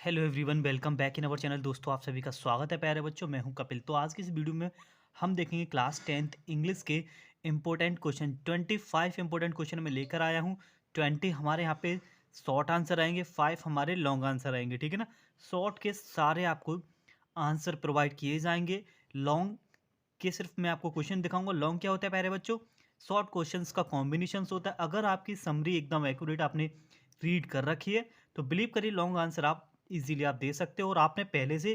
Hello everyone, welcome back in our channel. दोस्तों, आप सभी का स्वागत है प्यारे बच्चों। मैं हूं कपिल। तो आज की इस वीडियो में हम देखेंगे क्लास 10th इंग्लिश के इम्पोर्टेंट क्वेश्चन। 25 इंपॉर्टेंट क्वेश्चन मैं लेकर आया हूं। 20 हमारे यहाँ पे शॉर्ट आंसर आएंगे, 5 हमारे लॉन्ग आंसर आएंगे। ठीक है ना। शॉर्ट के सारे आपको आंसर प्रोवाइड किए जाएंगे। लॉन्ग के सिर्फ मैं आपको क्वेश्चन दिखाऊंगा। लॉन्ग क्या होता है प्यारे बच्चों? शॉर्ट क्वेश्चंस का कॉम्बिनेशन होता है। अगर आपकी समरी एकदम एक्यूरेट आपने रीड कर रखी है तो बिलीव करिए लॉन्ग आंसर आप इजीली आप दे सकते हो। और आपने पहले से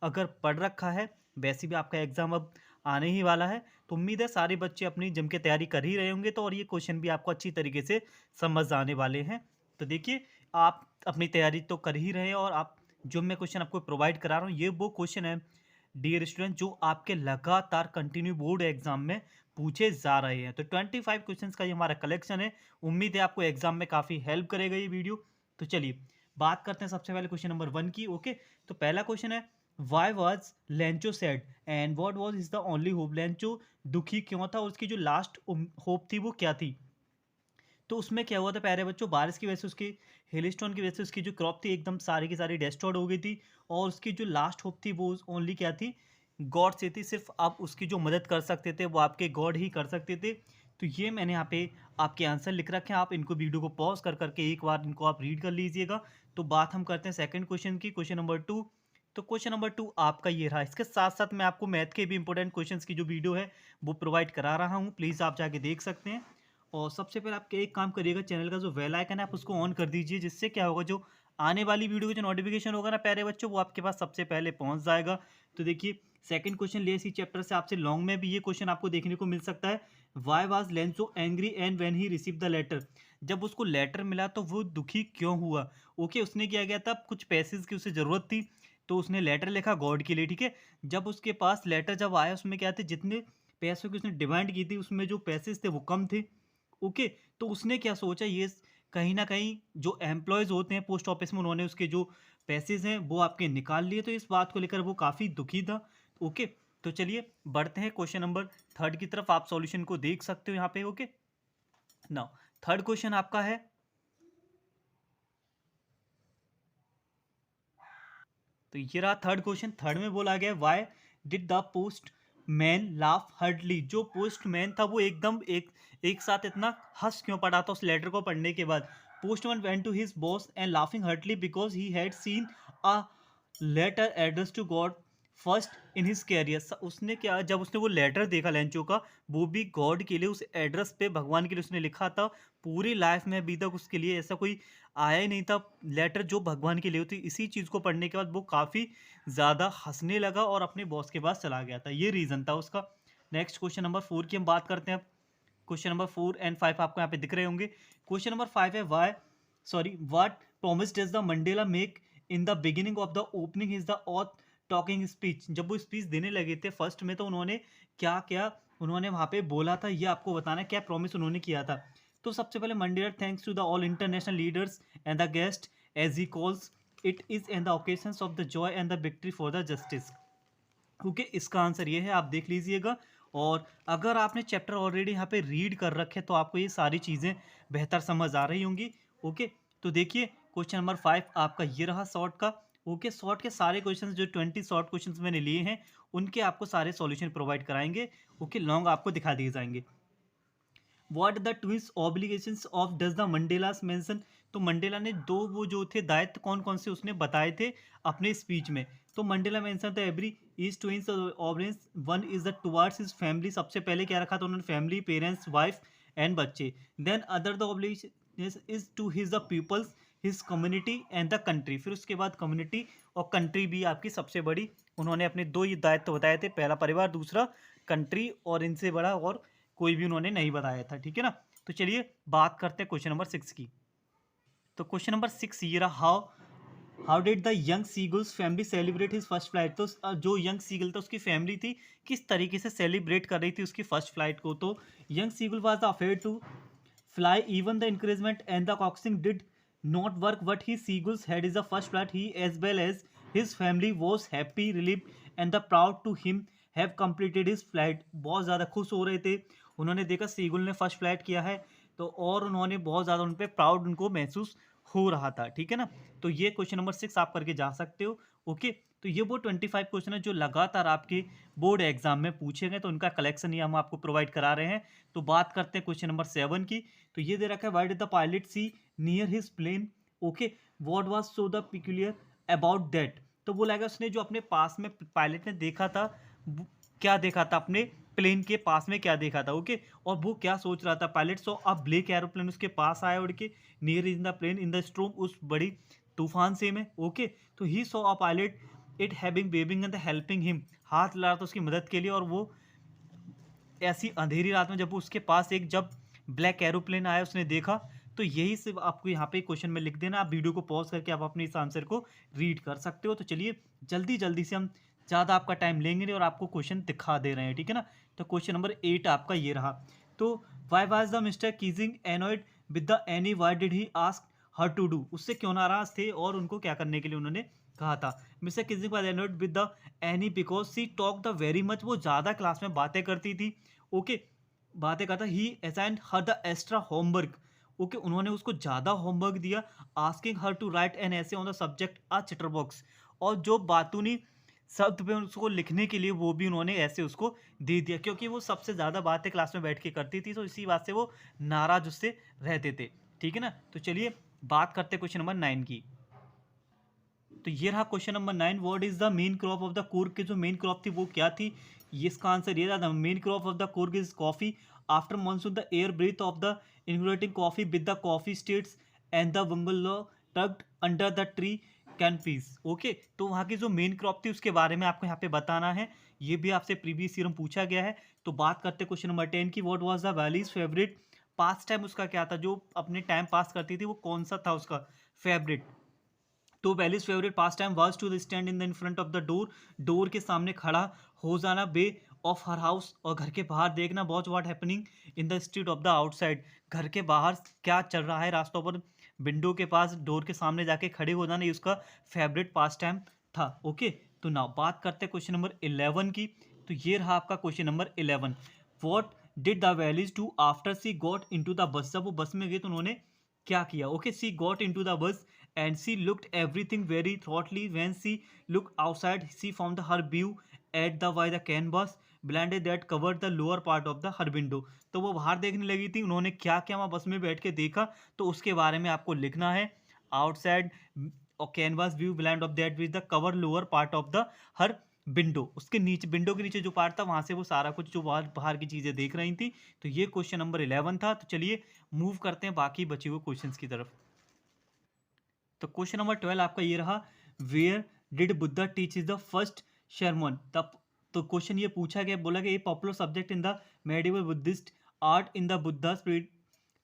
अगर पढ़ रखा है, वैसे भी आपका एग्जाम अब आने ही वाला है, तो उम्मीद है सारे बच्चे अपनी जम के तैयारी कर ही रहे होंगे। तो और ये क्वेश्चन भी आपको अच्छी तरीके से समझ आने वाले हैं। तो देखिए, आप अपनी तैयारी तो कर ही रहे हैं और आप जो मैं क्वेश्चन आपको प्रोवाइड करा रहा हूँ ये वो क्वेश्चन है डियर स्टूडेंट जो आपके लगातार कंटिन्यू बोर्ड एग्जाम में पूछे जा रहे हैं। तो 25 क्वेश्चंस का ये हमारा कलेक्शन है। उम्मीद है आपको एग्जाम में काफ़ी हेल्प करेगा ये वीडियो। तो चलिए बात करते हैं सबसे पहले क्वेश्चन नंबर 1 की। ओके, तो पहला क्वेश्चन है why was Lencho sad and what was is the only hope. Lencho दुखी क्यों था और उसकी जो लास्ट होप थी वो क्या थी? तो उसमें क्या हुआ था प्यारे बच्चों, बारिश की वजह से उसकी हेलस्टोन की वजह से उसकी जो क्रॉप थी एकदम सारी की सारी डेस्ट्रॉयड हो गई थी। और उसकी जो लास्ट होप थी वो ओनली क्या थी? गॉड से थी। सिर्फ आप उसकी जो मदद कर सकते थे वो आपके गॉड ही कर सकते थे। तो ये मैंने यहाँ पे आपके आंसर लिख रखे हैं। आप इनको वीडियो को पॉज कर करके एक बार इनको आप रीड कर लीजिएगा। तो बात हम करते हैं सेकंड क्वेश्चन की, क्वेश्चन नंबर 2। तो क्वेश्चन नंबर 2 आपका ये रहा। इसके साथ साथ मैं आपको मैथ के भी इंपॉर्टेंट क्वेश्चंस की जो वीडियो है वो प्रोवाइड करा रहा हूँ। प्लीज़ आप जाके देख सकते हैं। और सबसे पहले आप एक काम करिएगा, चैनल का जो बेल आइकन है आप उसको ऑन कर दीजिए, जिससे क्या होगा जो आने वाली वीडियो का जो नोटिफिकेशन होगा ना प्यारे बच्चों, वो आपके पास सबसे पहले पहुंच जाएगा। तो देखिए, सेकंड क्वेश्चन ले इसी चैप्टर से आपसे लॉन्ग में भी ये क्वेश्चन आपको देखने को मिल सकता है। Why was Lencho angry and when he receive the letter. जब उसको लेटर मिला तो वो दुखी क्यों हुआ? ओके, उसने किया गया था, कुछ पैसे की उसे ज़रूरत थी तो उसने लेटर लिखा गॉड के लिए। ठीक है, जब उसके पास लेटर जब आया उसमें क्या थे, जितने पैसों की उसने डिमांड की थी उसमें जो पैसे थे वो कम थे। ओके, तो उसने क्या सोचा, ये कहीं ना कहीं जो एम्प्लॉयज़ होते हैं पोस्ट ऑफिस में उन्होंने उसके जो पैसेज हैं वो आपके निकाल लिए। तो इस बात को लेकर वो काफ़ी दुखी था। ओके, तो चलिए बढ़ते हैं क्वेश्चन नंबर 3 की तरफ। आप सॉल्यूशन को देख सकते हो यहाँ पे। ओके, नाउ थर्ड क्वेश्चन आपका है। तो ये रहा थर्ड क्वेश्चन। थर्ड में बोला गया why did the post man laugh hardly. जो पोस्ट मैन था वो एकदम एक साथ इतना हंस क्यों पड़ा था उस लेटर को पढ़ने के बाद? Postman went to his boss and laughing heartily because he had seen a letter address to God first in his career. उसने क्या, जब उसने वो लेटर देखा लेंचो का, वो भी गॉड के लिए, उस एड्रेस पे भगवान के लिए उसने लिखा था। पूरी लाइफ में अभी तक उसके लिए ऐसा कोई आया ही नहीं था लेटर जो भगवान के लिए होती। इसी चीज़ को पढ़ने के बाद वो काफ़ी ज़्यादा हंसने लगा और अपने बॉस के पास चला गया था। ये रीज़न था उसका। नेक्स्ट क्वेश्चन नंबर 4 की हम बात करते हैं। क्वेश्चन नंबर 4 एंड 5 आपको यहाँ पे दिख रहे होंगे। क्वेश्चन नंबर 5 है why sorry what promise does the Mandela make in the beginning of the opening is the oath talking speech. जब वो स्पीच देने लगे थे फर्स्ट में तो उन्होंने क्या क्या उन्होंने वहाँ पे बोला था, ये आपको बताना है क्या प्रॉमिस उन्होंने किया था। तो सबसे पहले Mandela thanks to the all international leaders and the guest as he calls it is and the occasions of the joy and the victory for the justice. क्योंकि इसका आंसर ये है, आप देख लीजिएगा। और अगर आपने चैप्टर ऑलरेडी यहाँ पे रीड कर रखे तो आपको ये सारी चीज़ें बेहतर समझ आ रही होंगी। ओके, तो देखिए क्वेश्चन नंबर 5 आपका ये रहा शॉर्ट का। ओके, शॉर्ट के सारे क्वेश्चंस जो 20 शॉर्ट क्वेश्चंस मैंने लिए हैं उनके आपको सारे सॉल्यूशन प्रोवाइड कराएंगे। ओके, लॉन्ग आपको दिखा दिए जाएंगे। What the twins obligations of does the Mandela's mention. तो मंडेला ने दो वो जो थे दायित्व कौन कौन से उसने बताए थे अपने स्पीच में। तो Mandela mention the every is twins obligations one is the towards his family. सबसे पहले क्या रखा था उन्होंने? फैमिली, पेरेंट्स, वाइफ एंड बच्चे। Then other the obligation is to his the peoples, his community and the country. फिर उसके बाद कम्युनिटी और कंट्री भी आपकी सबसे बड़ी। उन्होंने अपने दो ये दायित्व बताए थे, पहला परिवार, दूसरा कंट्री, और इनसे बड़ा और कोई भी उन्होंने नहीं बताया था। ठीक है ना। तो चलिए बात करते हैं क्वेश्चन नंबर 6 की। तो क्वेश्चन नंबर 6 ये रहा। How did the young seagulls family celebrate his first flight. तो जो यंग सीगल था उसकी फैमिली थी किस तरीके से सेलिब्रेट कर रही थी उसकी फर्स्ट फ्लाइट को? तो young seagull was the affair to fly even the encouragement and the coaxing did not work what he seagulls had is the first flight. He as well as his family was happy, relieved and the proud to him have completed his flight. बहुत ज़्यादा खुश हो रहे थे उन्होंने देखा seagull ने first flight किया है तो, और उन्होंने बहुत ज़्यादा उन पर प्राउड उनको महसूस हो रहा था, ठीक है ना। तो ये क्वेश्चन नंबर 6 आप करके जा सकते हो। ओके, तो ये वो 25 क्वेश्चन है जो लगातार आपके बोर्ड एग्जाम में पूछे गए, तो उनका कलेक्शन ये हम आपको प्रोवाइड करा रहे हैं। तो बात करते हैं क्वेश्चन नंबर 7 की। तो ये दे रखा है, why did the pilot see near his plane, okay, what was so the peculiar about that. तो बोला गया उसने जो अपने पास में पायलट ने देखा था, क्या देखा था, अपने प्लेन के पास में क्या देखा था, ओके। और वो क्या सोच रहा था, pilot saw a black aeroplane, उसके पास आया उड़ के, near in the plane in the storm, उस बड़ी तूफान से में, ओके। तो he saw a pilot it having waving and helping him, हाथ ला रहा था उसकी मदद के लिए। और वो ऐसी अंधेरी रात में जब वो उसके पास एक जब ब्लैक एरोप्लेन आया उसने देखा। तो यही सिर्फ आपको यहाँ पे क्वेश्चन में लिख देना, आप वीडियो को पॉज करके आप अपने इस आंसर को रीड कर सकते हो। तो चलिए जल्दी जल्दी से, हम ज़्यादा आपका टाइम लेंगे नहीं और आपको क्वेश्चन दिखा दे रहे हैं, ठीक है ना। तो क्वेश्चन नंबर 8 आपका ये रहा। तो why was the mister Keesing annoyed with the Annie, why did he ask her to do, उससे क्यों नाराज थे और उनको क्या करने के लिए उन्होंने कहा था। Mister Keesing was annoyed with the Annie because she talk the very much, वो ज़्यादा क्लास में बातें करती थी, ओके। बातें करता, he assigned her the extra homework, okay, उन्होंने उसको ज़्यादा होमवर्क दिया। Asking her to write an essay on the subject a chatterbox, और जो बातूनी शब्द पे उसको लिखने के लिए वो भी उन्होंने ऐसे उसको दे दिया, क्योंकि वो सबसे ज़्यादा बातें क्लास में बैठ के करती थी, तो इसी बात से वो नाराज उससे रहते थे, ठीक है ना। तो चलिए बात करते क्वेश्चन नंबर 9 की। तो ये रहा question number 9, what is the main crop of the Coorg, की जो मेन क्रॉप थी वो क्या थी। ये इसका आंसर ये था, main crop of the Coorg is coffee. After monsoon the air breath of the invigorating coffee with the coffee estates and the bungalow tucked under the tree canopies, okay. तो वहाँ की जो मेन क्रॉप थी उसके बारे में आपको यहाँ पे बताना है, ये भी आपसे प्रीवियस ईयर में पूछा गया है। तो बात करते क्वेश्चन नंबर 10 की, what was the valleys favourite pass time, उसका क्या था, जो अपने टाइम पास करती थी वो कौन सा था उसका फेवरेट। तो Valli's favourite pastime was to stand in the in front of the door, door के सामने खड़ा हो जाना, बे ऑफ हर हाउस, और घर के बाहर देखना, watch what happening in the street of the outside, घर के बाहर क्या चल रहा है रास्तों पर, विंडो के पास डोर के सामने जाके खड़े हो जाना, ये उसका फेवरेट पास टाइम था, ओके। तो नाउ बात करते हैं क्वेश्चन नंबर 11 की। तो ये रहा आपका question number 11, what did the Valli's do after she got into the bus, जब वो बस में गए तो उन्होंने क्या किया, okay. She got into the bus and she looked everything very thoughtfully. When she looked outside, she found her view at the by the canvas blinded that covered the lower part of the her window. तो वो बाहर देखने लगी थी, उन्होंने क्या क्या वहाँ बस में बैठ के देखा, तो उसके बारे में आपको लिखना है। आउटसाइड और canvas view blind of that with the cover lower part of the her window, उसके नीचे विंडो के नीचे जो पार्ट था वहां से वो सारा कुछ जो बाहर बाहर की चीजें देख रही थी। तो ये क्वेश्चन नंबर 11 था। तो चलिए मूव करते हैं बाकी बचे हुए क्वेश्चंस की तरफ। तो क्वेश्चन नंबर 12 आपका ये रहा, where did Buddha teach is the first sermon, तब। तो क्वेश्चन ये पूछा गया, बोला गया, ये popular subject in the medieval Buddhist art in the Buddha spirit,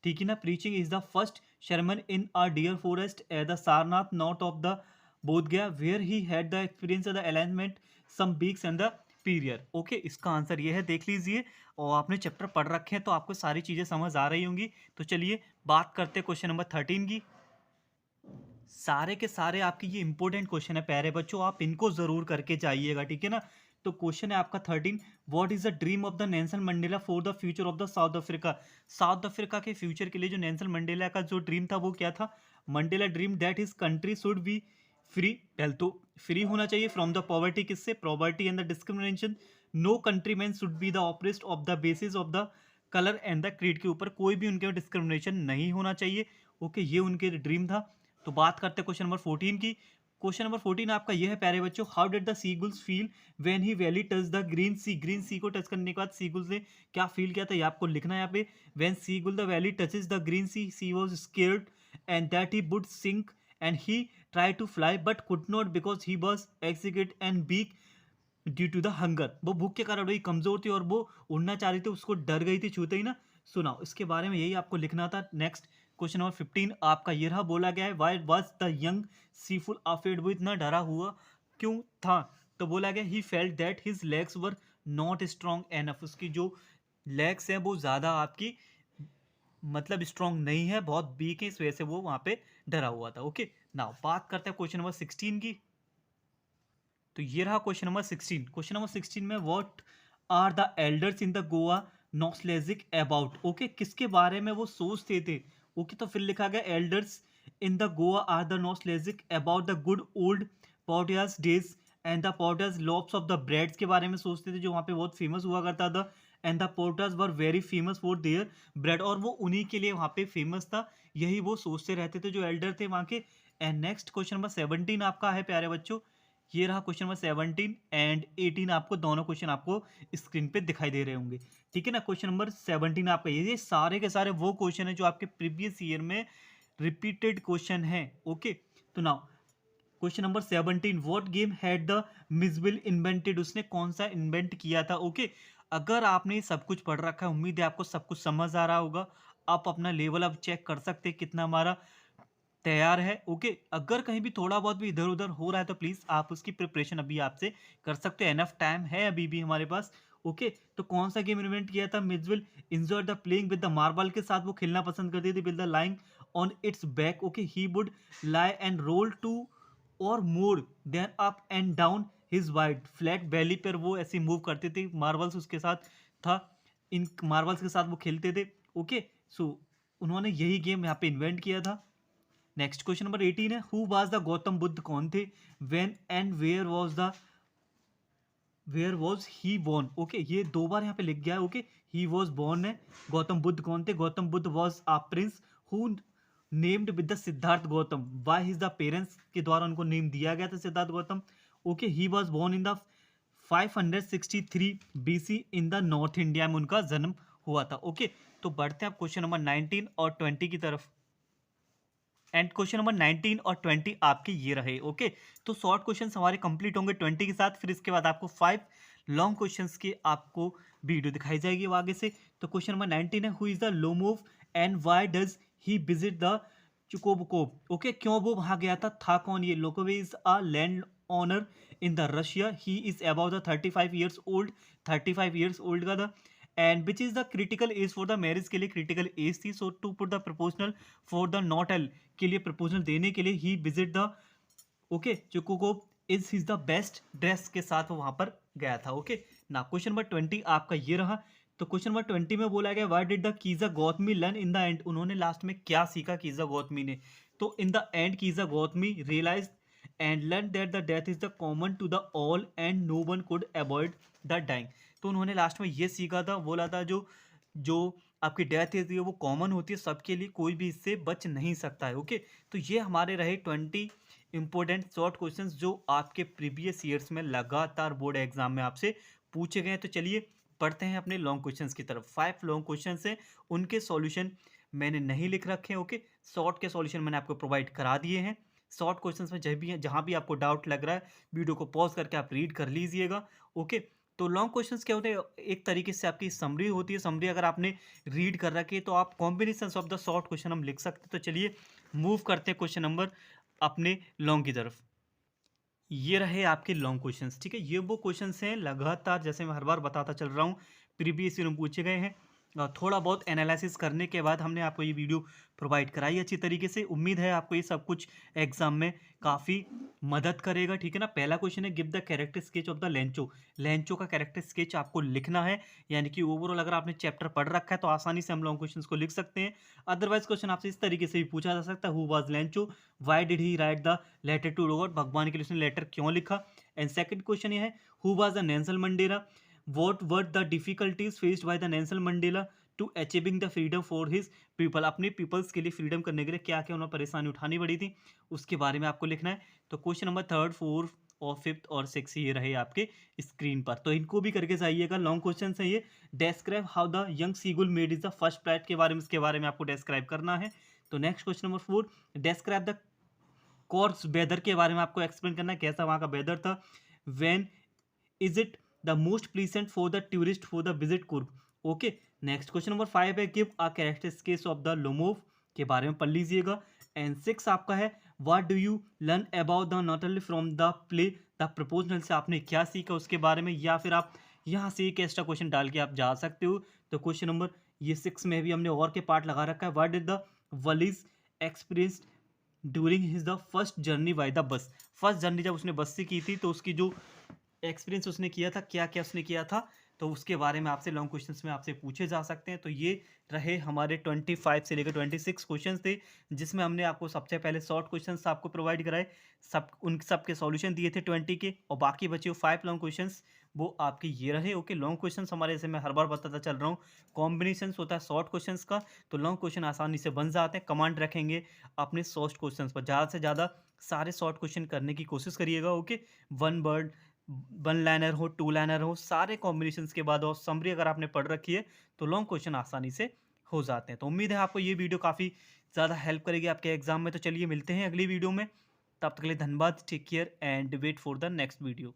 ठीक है ना। Preaching is the first sermon in a deer forest at the Sarnath north of the Bodh Gaya, where he had the experience of the alignment some beaks and the period, okay. इसका answer ये है, देख लीजिए, और आपने चैप्टर पढ़ रखे हैं तो आपको सारी चीजें समझ आ रही होंगी। तो चलिए बात करते हैं क्वेश्चन नंबर 13 की। सारे के सारे आपके ये इंपॉर्टेंट क्वेश्चन है प्यारे बच्चों, आप इनको जरूर करके जाइएगा, ठीक है ना। तो क्वेश्चन है आपका 13, what is the dream of the Nelson Mandela for the future of the south Africa, south Africa के फ्यूचर के लिए जो नेल्सन मंडेला का जो ड्रीम था वो क्या था। Mandela dream that his country should be free, पहले तो फ्री होना चाहिए फ्रॉम द पॉवर्टी, किससे, poverty and the discrimination, no country man should be the oppressed of the basis of the colour and the creed, के ऊपर कोई भी उनके डिस्क्रिमिनेशन नहीं होना चाहिए, ओके। ये उनके ड्रीम था। तो बात करते हैं क्वेश्चन नंबर 14 की। क्वेश्चन नंबर 14 आपका यह है प्यारे बच्चों, how did the seagulls feel when he valley touch the green sea, green sea को टच करने के बाद सीगुल्स ने क्या फील किया था, ये आपको लिखना है यहाँ पे। When seagull the valley touches the green sea was scared and that he would sink and he try to fly but could not because he was exhausted and beak due to the hunger, वो भूख के कारण वही कमजोर थी और वो उड़ना चाह रही थी, उसको डर गई थी छूते ही ना। सुनाओ इसके बारे में, यही आपको लिखना था। नेक्स्ट क्वेश्चन नंबर 15 आपका ये रहा, बोला गया है, why was the young seagull afraid, वो इतना डरा हुआ क्यों था। तो बोला गया, he felt that his legs were not strong enough, उसकी जो लेग्स है वो ज़्यादा आपकी मतलब स्ट्रॉन्ग नहीं है, बहुत वीक है, इस वजह से वो वहाँ पे डरा हुआ था, ओके। नाउ बात करते हैं क्वेश्चन नंबर 16 की। तो ये रहा क्वेश्चन नंबर 16। क्वेश्चन नंबर 16 में, what are the elders in the Goa nostalgic about, okay, किसके बारे में वो सोचते थे, ओके। तो फिर लिखा गया, elders in the Goa are the nostalgic about the good old Portuguese days and the porters loaves of the breads के बारे में सोचते थे जो वहाँ पे बहुत फेमस हुआ करता था। And the porters were very famous for their bread, और वो उन्हीं के लिए वहाँ पे फेमस था, यही वो सोचते रहते थे जो एल्डर थे वहाँ के। एंड नेक्स्ट क्वेश्चन नंबर 17 आपका है प्यारे बच्चों, ये रहा क्वेश्चन नंबर 17 एंड 18 आपको दोनों क्वेश्चन आपको स्क्रीन पे दिखाई दे रहे होंगे, ठीक है ना। क्वेश्चन नंबर 17 आपका ये सारे के सारे वो क्वेश्चन है जो आपके प्रीवियस ईयर में रिपीटेड क्वेश्चन है। ओके, तो now question number 17, what game had the मिसविल इन्वेंटेड, उसने कौन सा इन्वेंट किया था। ओके, अगर आपने सब कुछ पढ़ रखा है, उम्मीद है आपको सब कुछ समझ आ रहा होगा, आप अपना लेवल अब चेक कर सकते हैं कितना हमारा तैयार है। ओके, अगर कहीं भी थोड़ा बहुत भी इधर उधर हो रहा है तो प्लीज आप उसकी प्रिपरेशन अभी आपसे कर सकते हो, एनफ टाइम है अभी भी हमारे पास। ओके, तो कौन सा गेम इन्वेंट किया था, miss will enjoy the playing with the marble के साथ वो खेलना पसंद करती थी, with the lying on its back. Okay, he would lie and roll to और more then up and down his wide flat belly पर वो ऐसे मूव करते थे, मार्बल्स उसके साथ था, इन मार्बल्स के साथ वो खेलते थे। ओके, सो उन्होंने यही गेम यहाँ पे इन्वेंट किया था। नेक्स्ट क्वेश्चन नंबर 18 है, who was the Gautam Buddha, कौन थे, when and where was he born. Okay, ये दो बार यहाँ पे लिख गया है। ओके, ही वॉज बोर्न है, गौतम बुद्ध कौन थे, Gautam Buddha was a prince who named with the Siddhartha Gautam, by his the parents के द्वारा उनको नेम दिया गया था Siddhartha Gautam. Okay, he was born in the 563 BC in the north India में उनका जन्म हुआ था। ओके, तो बढ़ते हैं आप क्वेश्चन नंबर 19 और 20 की तरफ। एंड क्वेश्चन नंबर 19 और 20 आपके ये रहे। ओके, तो शॉर्ट क्वेश्चंस हमारे कंप्लीट होंगे 20 के साथ, फिर इसके बाद आपको 5 लॉन्ग क्वेश्चंस की आपको वीडियो दिखाई जाएगी वो आगे से। तो क्वेश्चन नंबर 19 है, who is the Lomov and why does he visit the Chubukov. Okay, क्यों वो वहां गया था कौन ये, Lomov is a land owner in the Russia, he is about the 35 years old, 35 years old का था। And which is the critical age for the marriage, के लिए क्रिटिकल एज थी, so to put the proposal for the Natalya, के लिए proposal देने के लिए he visit the okay Chubukov is his the best dress के साथ वो वहां पर गया था। ओके, ना क्वेश्चन नंबर 20 आपका ये रहा। तो क्वेश्चन नंबर 20 में बोला गया, what did the Kisa Gotami learn in the end, उन्होंने लास्ट में क्या सीखा कीजा गौतमी ने। तो in the end Kisa Gotami realize and learn that the death is the common to the all and no one could avoid the dying. तो उन्होंने लास्ट में ये सीखा था, बोला था जो जो आपकी डेथ है वो कॉमन होती है सबके लिए, कोई भी इससे बच नहीं सकता है। ओके, तो ये हमारे रहे 20 इंपॉर्टेंट शॉर्ट क्वेश्चंस जो आपके प्रीवियस ईयर्स में लगातार बोर्ड एग्जाम में आपसे पूछे गए हैं। तो चलिए पढ़ते हैं अपने लॉन्ग क्वेश्चंस की तरफ। 5 लॉन्ग क्वेश्चंस हैं, उनके सॉल्यूशन मैंने नहीं लिख रखे हैं। ओके, शॉर्ट के सॉल्यूशन मैंने आपको प्रोवाइड करा दिए हैं। शॉर्ट क्वेश्चंस में जहाँ भी आपको डाउट लग रहा है, वीडियो को पॉज करके आप रीड कर लीजिएगा। ओके, तो लॉन्ग क्वेश्चंस क्या होते हैं, एक तरीके से आपकी समरी होती है, समरी अगर आपने रीड कर रखी है तो आप combination of the short question हम लिख सकते हैं। तो चलिए मूव करते हैं क्वेश्चन नंबर अपने लॉन्ग की तरफ। ये रहे आपके लॉन्ग क्वेश्चंस, ठीक है, ये वो क्वेश्चंस हैं लगातार, जैसे मैं हर बार बताता चल रहा हूँ, प्रीवियस ईयर में पूछे गए हैं। थोड़ा बहुत एनालिसिस करने के बाद हमने आपको ये वीडियो प्रोवाइड कराई अच्छी तरीके से। उम्मीद है आपको ये सब कुछ एग्जाम में काफ़ी मदद करेगा, ठीक है ना। पहला क्वेश्चन है, give the character sketch of the Lencho. Lencho का कैरेक्टर स्केच आपको लिखना है, यानी कि ओवरऑल अगर आपने चैप्टर पढ़ रखा है तो आसानी से हम लॉन्ग क्वेश्चन को लिख सकते हैं। अदरवाइज क्वेश्चन आपसे इस तरीके से भी पूछा जा सकता है, who was Lencho, why did he write the letter to God, भगवान के लिए उसने लेटर क्यों लिखा। एंड सेकंड क्वेश्चन ये है, who was the Nelson Mandela, what were the difficulties faced by the Nelson Mandela to achieving the freedom for his people, अपने peoples के लिए फ्रीडम करने के लिए क्या क्या उन्हें परेशानी उठानी पड़ी थी, उसके बारे में आपको लिखना है। तो क्वेश्चन नंबर 3, 4 और 5 और 6 ये रहे आपके स्क्रीन पर, तो इनको भी करके जाइएगा। लॉन्ग क्वेश्चन है ये। Describe how the young seagull made is the first flight के बारे में, इसके बारे में आपको डिस्क्राइब करना है। तो next question number 4, describe the course weather के बारे में आपको एक्सप्लेन करना है, कैसा वहाँ का वेदर था। When is it the most pleasant for the tourist for the visit Coorg. Okay, next question number 5 है, give a characteristics of the Lomov के बारे में पढ़ लीजिएगा। एंड 6 आपका है, what do you learn about the not only from the play the proposal, से आपने क्या सीखा उसके बारे में, या फिर आप यहाँ से एक एक्स्ट्रा क्वेश्चन डाल के आप जा सकते हो। तो क्वेश्चन नंबर ये 6 में भी हमने और के पार्ट लगा रखा है, what did the Valli's experience during his the first journey by the bus, first journey जब उसने बस से की थी तो उसकी जो एक्सपीरियंस उसने किया था, क्या क्या उसने किया था तो उसके बारे में आपसे लॉन्ग क्वेश्चंस में आपसे पूछे जा सकते हैं। तो ये रहे हमारे 25 से लेकर 26 क्वेश्चंस थे, जिसमें हमने आपको सबसे पहले शॉर्ट क्वेश्चंस आपको प्रोवाइड कराए, उन सब के सॉल्यूशन दिए थे 20 के, और बाकी बचे हुए 5 लॉन्ग क्वेश्चंस वो आपके ये रहे। ओके, लॉन्ग क्वेश्चंस हमारे, जैसे मैं हर बार बताता चल रहा हूँ, कॉम्बिनेशन होता है शॉर्ट क्वेश्चंस का, तो लॉन्ग क्वेश्चन आसानी से बन जाते हैं। कमांड रखेंगे अपने शॉर्ट क्वेश्चंस पर, ज़्यादा से ज़्यादा सारे शॉर्ट क्वेश्चन करने की कोशिश करिएगा। Okay, one word, one liner हो, टू लाइनर हो, सारे कॉम्बिनेशंस के बाद और समरी अगर आपने पढ़ रखी है तो लॉन्ग क्वेश्चन आसानी से हो जाते हैं। तो उम्मीद है आपको ये वीडियो काफ़ी ज़्यादा हेल्प करेगी आपके एग्जाम में। तो चलिए मिलते हैं अगली वीडियो में, तब तक के लिए धन्यवाद, take care and wait for the next video.